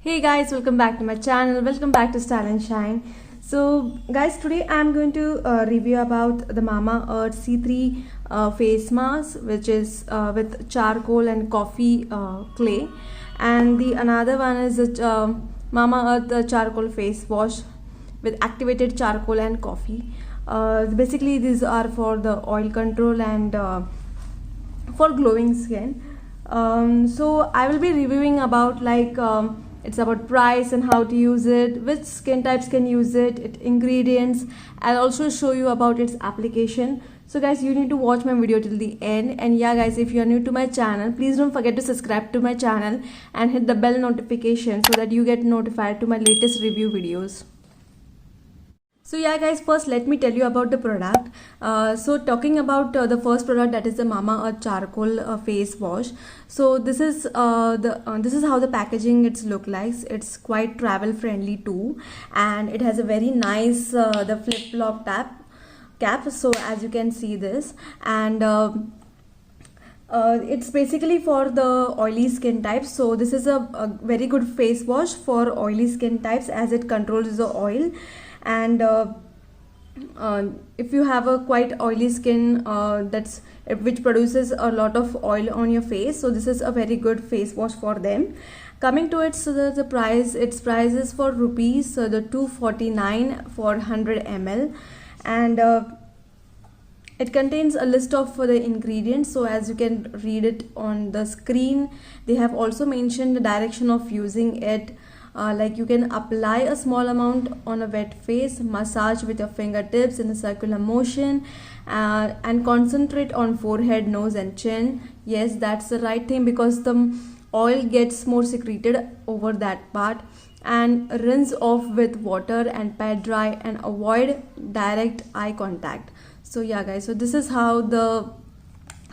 Hey guys, welcome back to my channel. Welcome back to Style and Shine. So guys, today I'm going to review about the Mamaearth C3 face mask, which is with charcoal and coffee clay, and the another one is the Mamaearth charcoal face wash with activated charcoal and coffee. Basically, these are for the oil control and for glowing skin. So I will be reviewing about it's about price and how to use it, which skin types can use it, ingredients. I'll also show you about its application. So guys, you need to watch my video till the end. And yeah guys, if you are new to my channel, please don't forget to subscribe to my channel and hit the bell notification so that you get notified to my latest review videos. So yeah guys, first let me tell you about the product. So talking about the first product, that is the Mamaearth charcoal face wash. So this is this is how the packaging it's look like. It's quite travel friendly too, and it has a very nice the flip flop cap. So as you can see this, and it's basically for the oily skin types. So this is a very good face wash for oily skin types as it controls the oil. And if you have a quite oily skin which produces a lot of oil on your face, so this is a very good face wash for them. Coming to it, so the price, its price is for rupees so the 249 for 100 ml, and it contains a list of the ingredients. So as you can read it on the screen, they have also mentioned the direction of using it. Like you can apply a small amount on a wet face, massage with your fingertips in a circular motion, and concentrate on forehead, nose and chin. Yes, that's the right thing, because the oil gets more secreted over that part. And rinse off with water and pat dry, and avoid direct eye contact. So yeah guys, so this is how the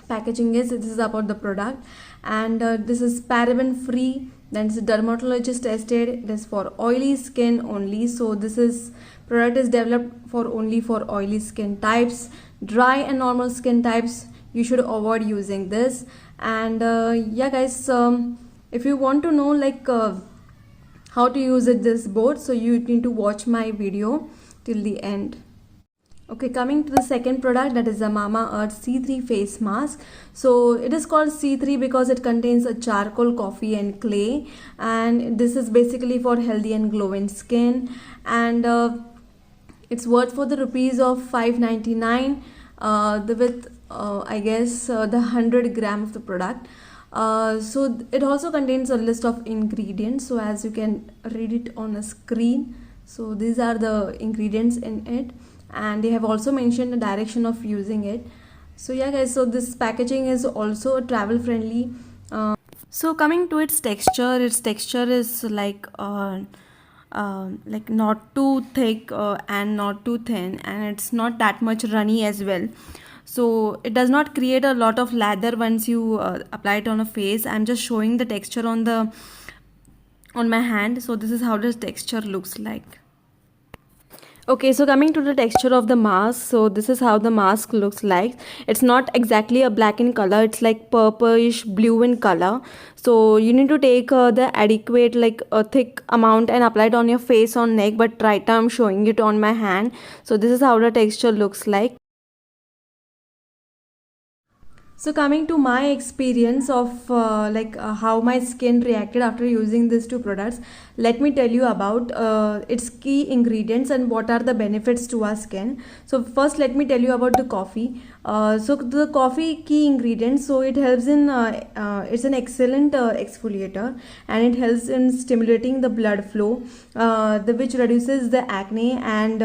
packaging is. This is about the product, and this is paraben free, then it's dermatologist tested. It is for oily skin only. So this is product is developed for only for oily skin types. Dry and normal skin types, you should avoid using this. And yeah guys, if you want to know how to use it this both, so you need to watch my video till the end. Okay, coming to the second product, that is the Mamaearth C3 face mask. So it is called C3 because it contains a charcoal, coffee and clay, and this is basically for healthy and glowing skin. And it's worth for the rupees of 599 with I guess the 100 gram of the product. So it also contains a list of ingredients, so as you can read it on a screen. So these are the ingredients in it, and they have also mentioned the direction of using it. So yeah guys, so this packaging is also travel friendly. So coming to its texture is like not too thick and not too thin, and it's not that much runny as well. So it does not create a lot of lather once you apply it on a face. I'm just showing the texture on my hand. So this is how the texture looks like. Okay, so coming to the texture of the mask, so this is how the mask looks like. It's not exactly a black in color, it's like purplish blue in color. So you need to take the adequate a thick amount and apply it on your face, on neck, but right now I'm showing it on my hand. So this is how the texture looks like. So coming to my experience of how my skin reacted after using these two products, let me tell you about its key ingredients and what are the benefits to our skin. So first let me tell you about the coffee. So the coffee key ingredients, so it helps in it's an excellent exfoliator, and it helps in stimulating the blood flow, which reduces the acne and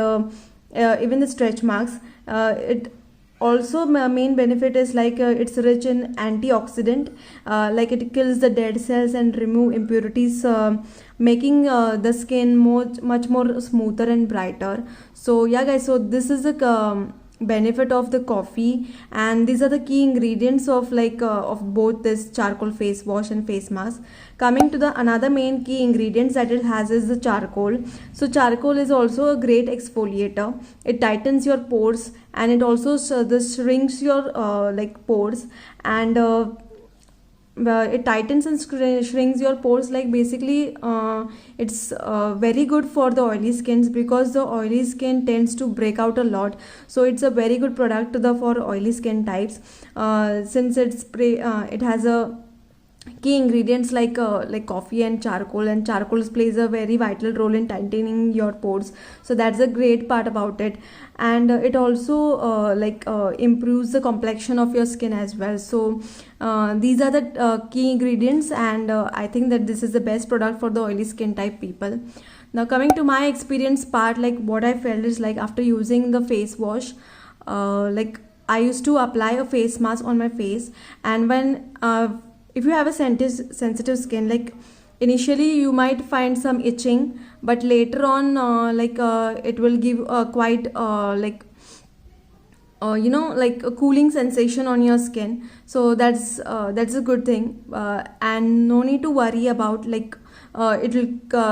even the stretch marks. It also main benefit is it's rich in antioxidant, it kills the dead cells and remove impurities, making the skin much more smoother and brighter. So yeah guys, so this is the benefit of the coffee, and these are the key ingredients of of both this charcoal face wash and face mask. Coming to the another main key ingredients that it has is the charcoal. So charcoal is also a great exfoliator. It tightens your pores, and it also this shrinks your pores, and it tightens and shrinks your pores. Like basically it's very good for the oily skins, because the oily skin tends to break out a lot. So it's a very good product for oily skin types, since it has a key ingredients like coffee and charcoal plays a very vital role in tightening your pores. So that's a great part about it. And it also improves the complexion of your skin as well. So these are the key ingredients, and I think that this is the best product for the oily skin type people. Now coming to my experience part, like what I felt is, like after using the face wash, like I used to apply a face mask on my face. And when if you have a sensitive skin, like initially you might find some itching, but later on it will give quite like a cooling sensation on your skin. So that's a good thing, and no need to worry about like it will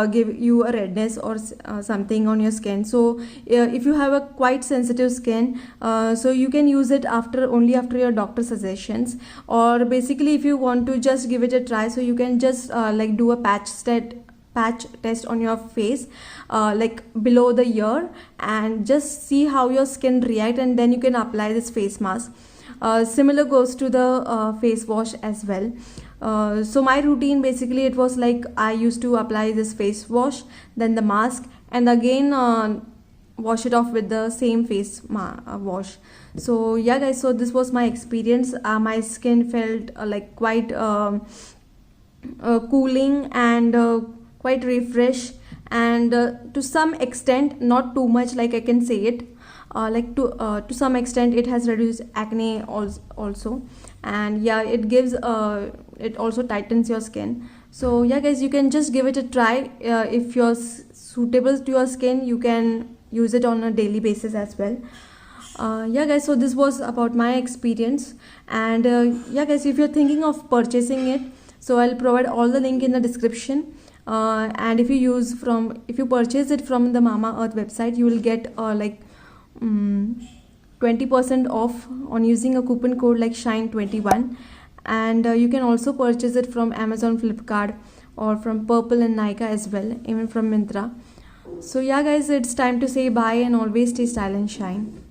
give you a redness or something on your skin. So if you have a quite sensitive skin, so you can use it only after your doctor suggestions. Or basically if you want to just give it a try, so you can just like do a patch test on your face, like below the ear, and just see how your skin react, and then you can apply this face mask. Similar goes to the face wash as well. So my routine basically, it was like I used to apply this face wash, then the mask, and again wash it off with the same face wash. So yeah guys, so this was my experience. My skin felt like quite cooling and quite refresh, and to some extent, not too much, like I can say it, to some extent it has reduced acne also. And yeah, it gives it also tightens your skin. So yeah guys, you can just give it a try. If you're suitable to your skin, you can use it on a daily basis as well. Yeah guys, so this was about my experience. And yeah guys, if you're thinking of purchasing it, so I'll provide all the link in the description. And if you purchase it from the Mamaearth website, you will get 20% off on using a coupon code like Shine21. And you can also purchase it from Amazon, Flipkart, or from Purple and Nykaa as well, even from Myntra. So yeah guys, it's time to say bye, and always stay style and shine.